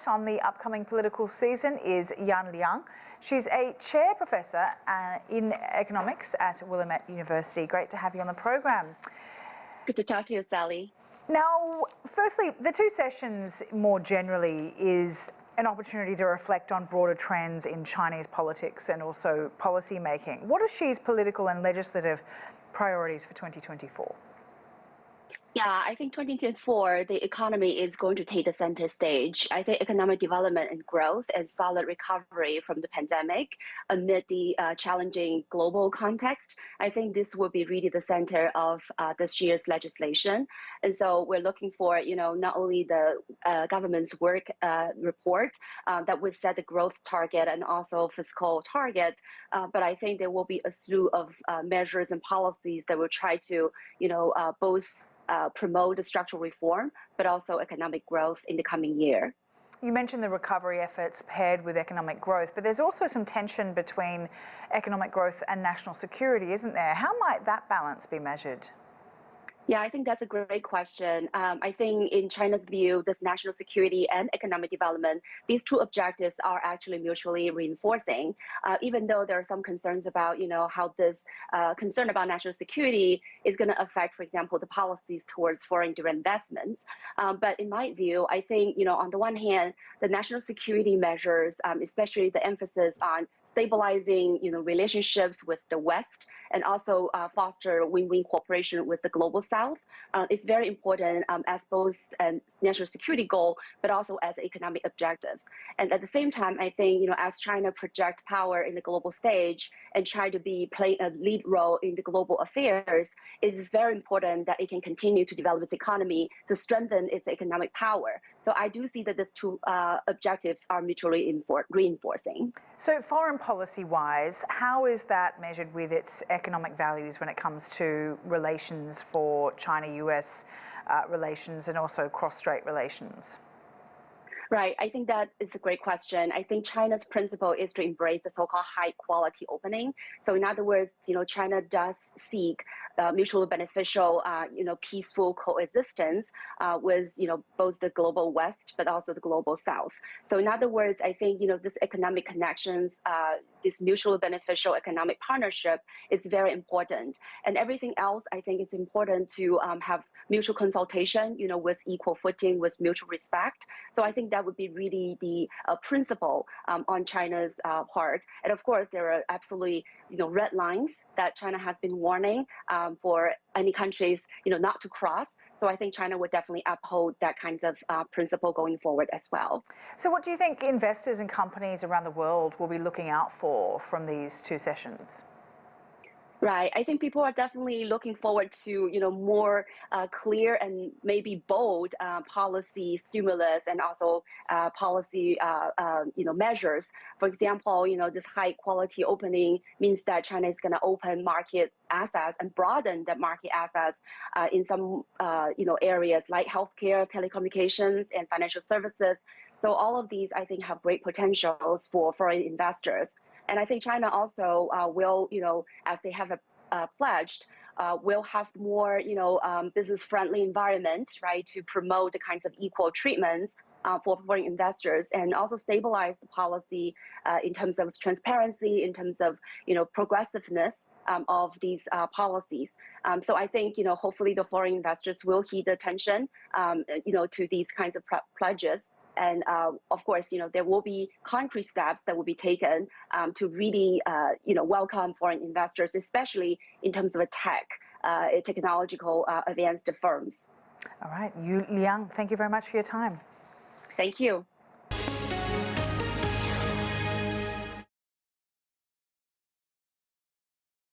on the upcoming political season is Yan Liang. She's a chair professor in economics at Willamette University. Great to have you on the program. Good to talk to you, Sally. Now, firstly, the two sessions more generally is an opportunity to reflect on broader trends in Chinese politics and also policy making. What are Xi's political and legislative priorities for 2024? Yeah, I think 2024, the economy is going to take the center stage. I think economic development and growth and solid recovery from the pandemic amid the challenging global context. I think this will be really the center of this year's legislation. And so we're looking for, not only the government's work report that would set the growth target and also fiscal target, but I think there will be a slew of measures and policies that will try to, both promote the structural reform, but also economic growth in the coming year. You mentioned the recovery efforts paired with economic growth, but there's also some tension between economic growth and national security, isn't there? How might that balance be measured? Yeah, I think that's a great question. I think in China's view, this national security and economic development, these two objectives are actually mutually reinforcing, even though there are some concerns about, how this concern about national security is going to affect, for example, the policies towards foreign direct investments. But in my view, I think, on the one hand, the national security measures, especially the emphasis on stabilizing, relationships with the West and also foster win-win cooperation with the global South. It's very important as both a national security goal, but also as economic objectives. And at the same time, I think, as China project power in the global stage and try to play a lead role in the global affairs, it is very important that it can continue to develop its economy to strengthen its economic power. So I do see that these two objectives are mutually reinforcing. So foreign policy-wise, how is that measured with its economic values when it comes to relations for China-US relations and also cross-strait relations? Right. I think that is a great question. I think China's principle is to embrace the so-called high quality opening. So in other words, China does seek mutually beneficial, peaceful coexistence with, both the global West, but also the global South. So in other words, I think, this economic connections, this mutually beneficial economic partnership is very important. And everything else, I think it's important to have mutual consultation, with equal footing, with mutual respect. So I think that would be really the principle on China's part. And of course, there are absolutely, red lines that China has been warning for any countries, not to cross. So I think China would definitely uphold that kinds of principle going forward as well. So what do you think investors and companies around the world will be looking out for from these two sessions? Right. I think people are definitely looking forward to, more clear and maybe bold policy stimulus and also policy, measures. For example, this high quality opening means that China is going to open market assets and broaden the market assets in some, areas like healthcare, telecommunications, and financial services. So all of these, I think, have great potentials for foreign investors. And I think China also will, as they have pledged, will have more, business-friendly environment, right, to promote the kinds of equal treatments for foreign investors and also stabilize the policy in terms of transparency, in terms of, progressiveness of these policies. So I think, hopefully the foreign investors will heed attention, to these kinds of pledges. And of course, there will be concrete steps that will be taken to really, welcome foreign investors, especially in terms of technological advanced firms. All right, Liang, thank you very much for your time. Thank you.